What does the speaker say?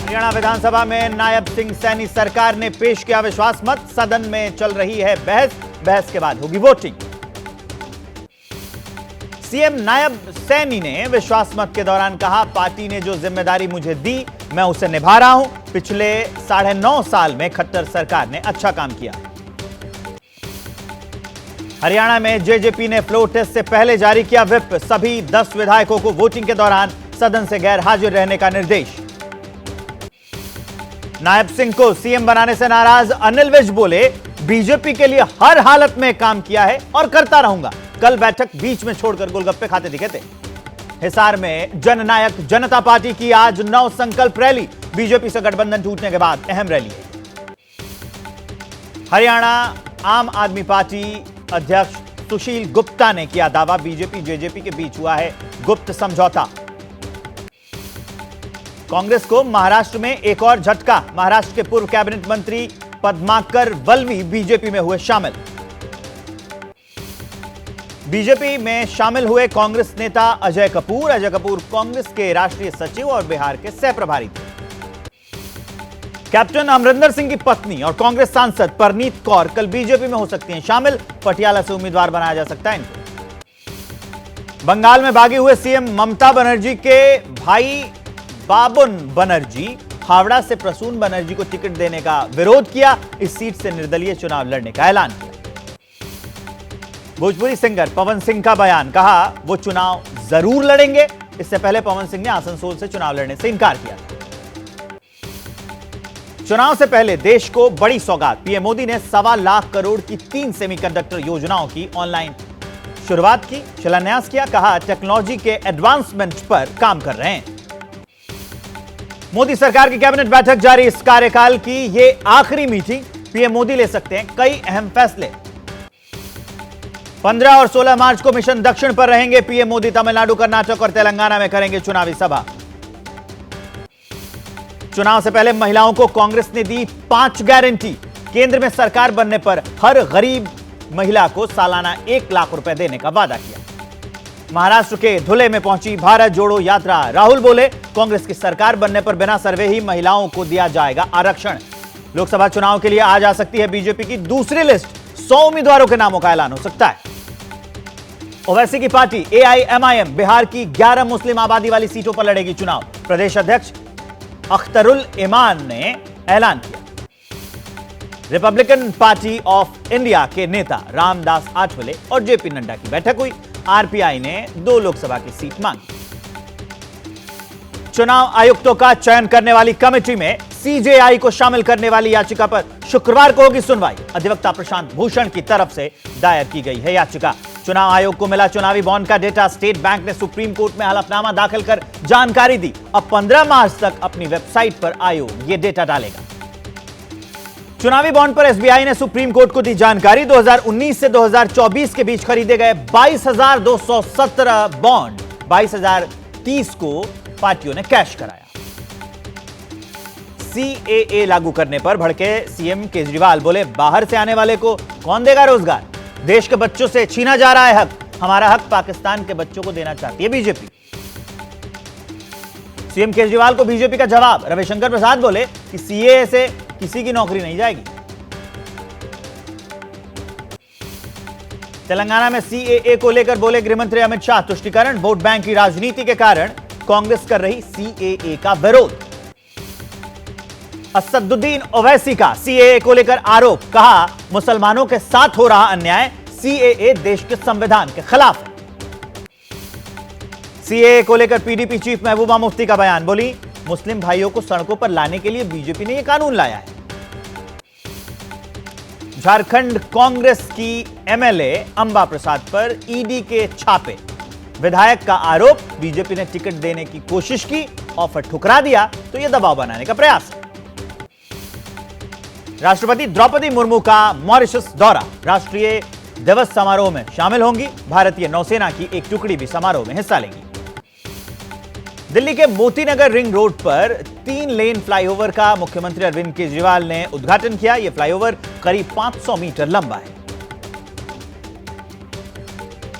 हरियाणा विधानसभा में नायब सिंह सैनी सरकार ने पेश किया विश्वास मत। सदन में चल रही है बहस के बाद होगी वोटिंग। सीएम नायब सैनी ने विश्वास मत के दौरान कहा, पार्टी ने जो जिम्मेदारी मुझे दी मैं उसे निभा रहा हूं। पिछले 9.5 साल में खट्टर सरकार ने अच्छा काम किया। हरियाणा में जेजेपी ने फ्लोर टेस्ट से पहले जारी किया व्हिप। सभी 10 विधायकों को वोटिंग के दौरान सदन से गैर हाजिर रहने का निर्देश। नायब सिंह को सीएम बनाने से नाराज अनिल विज बोले, बीजेपी के लिए हर हालत में काम किया है और करता रहूंगा। कल बैठक बीच में छोड़कर गोलगप्पे खाते दिखे थे। हिसार में जननायक जनता पार्टी की आज 9 संकल्प रैली। बीजेपी से गठबंधन टूटने के बाद अहम रैली है। हरियाणा आम आदमी पार्टी अध्यक्ष सुशील गुप्ता ने किया दावा, बीजेपी जेजेपी के बीच हुआ है गुप्त समझौता। कांग्रेस को महाराष्ट्र में एक और झटका। महाराष्ट्र के पूर्व कैबिनेट मंत्री पद्माकर वल्वी बीजेपी में हुए शामिल। बीजेपी में शामिल हुए कांग्रेस नेता अजय कपूर। अजय कपूर कांग्रेस के राष्ट्रीय सचिव और बिहार के सह प्रभारी थे। कैप्टन अमरिंदर सिंह की पत्नी और कांग्रेस सांसद परनीत कौर कल बीजेपी में हो सकती हैं शामिल। पटियाला से उम्मीदवार बनाया जा सकता है इनको। बंगाल में भागे हुए सीएम ममता बनर्जी के भाई बाबुन बनर्जी हावड़ा से प्रसून बनर्जी को टिकट देने का विरोध किया। इस सीट से निर्दलीय चुनाव लड़ने का ऐलान किया। भोजपुरी सिंगर पवन सिंह का बयान, कहा वो चुनाव जरूर लड़ेंगे। इससे पहले पवन सिंह ने आसनसोल से चुनाव लड़ने से इनकार किया। चुनाव से पहले देश को बड़ी सौगात। पीएम मोदी ने 1.25 लाख करोड़ की 3 सेमीकंडक्टर योजनाओं की ऑनलाइन शुरुआत की, शिलान्यास किया। कहा टेक्नोलॉजी के एडवांसमेंट पर काम कर रहे हैं। मोदी सरकार की कैबिनेट बैठक जारी। इस कार्यकाल की यह आखिरी मीटिंग। पीएम मोदी ले सकते हैं कई अहम फैसले। 15 और 16 मार्च को मिशन दक्षिण पर रहेंगे पीएम मोदी। तमिलनाडु, कर्नाटक और तेलंगाना में करेंगे चुनावी सभा। चुनाव से पहले महिलाओं को कांग्रेस ने दी 5 गारंटी। केंद्र में सरकार बनने पर हर गरीब महिला को सालाना 1 लाख रुपए देने का वादा किया। महाराष्ट्र के धुले में पहुंची भारत जोड़ो यात्रा। राहुल बोले, कांग्रेस की सरकार बनने पर बिना सर्वे ही महिलाओं को दिया जाएगा आरक्षण। लोकसभा चुनाव के लिए आज आ सकती है बीजेपी की दूसरी लिस्ट। 100 उम्मीदवारों के नामों का ऐलान हो सकता है। ओवैसी की पार्टी एआईएमआईएम बिहार की 11 मुस्लिम आबादी वाली सीटों पर लड़ेगी चुनाव। प्रदेश अध्यक्ष अख्तरुल इमान ने ऐलान किया। रिपब्लिकन पार्टी ऑफ इंडिया के नेता रामदास आठवले और जेपी नड्डा की बैठक हुई। आरपीआई ने 2 लोकसभा की सीट मांगी। चुनाव आयुक्तों का चयन करने वाली कमेटी में सीजेआई को शामिल करने वाली याचिका पर शुक्रवार को होगी सुनवाई। अधिवक्ता प्रशांत भूषण की तरफ से दायर की गई है याचिका। चुनाव आयोग को मिला चुनावी बॉन्ड का डेटा। स्टेट बैंक ने सुप्रीम कोर्ट में हलफनामा दाखिल कर जानकारी दी। अब 15 मार्च तक अपनी वेबसाइट पर आयोग यह डेटा डालेगा। चुनावी बॉन्ड पर एसबीआई ने सुप्रीम कोर्ट को दी जानकारी। 2019 से 2024 के बीच खरीदे गए 22,217 बॉन्ड 22,030 को पार्टियों ने कैश कराया। सीएए लागू करने पर भड़के सीएम केजरीवाल बोले, बाहर से आने वाले को कौन देगा रोजगार। देश के बच्चों से छीना जा रहा है हक। हमारा हक पाकिस्तान के बच्चों को देना चाहती है बीजेपी। सीएम केजरीवाल को बीजेपी का जवाब। रविशंकर प्रसाद बोले कि सीएए से किसी की नौकरी नहीं जाएगी। तेलंगाना में सीएए को लेकर बोले गृहमंत्री अमित शाह, तुष्टीकरण वोट बैंक की राजनीति के कारण कांग्रेस कर रही सीएए का विरोध। असदुद्दीन ओवैसी का सीएए को लेकर आरोप। कहा, मुसलमानों के साथ हो रहा अन्याय। सीएए देश के संविधान के खिलाफ है। सीएए को लेकर पीडीपी चीफ महबूबा मुफ्ती का बयान। बोली, मुस्लिम भाइयों को सड़कों पर लाने के लिए बीजेपी ने यह कानून लाया है। झारखंड कांग्रेस की एमएलए अंबा प्रसाद पर ईडी के छापे। विधायक का आरोप, बीजेपी ने टिकट देने की कोशिश की, ऑफर ठुकरा दिया तो यह दबाव बनाने का प्रयास है। राष्ट्रपति द्रौपदी मुर्मू का मॉरिशस दौरा। राष्ट्रीय दिवस समारोह में शामिल होंगी। भारतीय नौसेना की एक टुकड़ी भी समारोह में हिस्सा लेगी। दिल्ली के मोतीनगर रिंग रोड पर 3 लेन फ्लाईओवर का मुख्यमंत्री अरविंद केजरीवाल ने उद्घाटन किया। यह फ्लाईओवर करीब 500 मीटर लंबा है।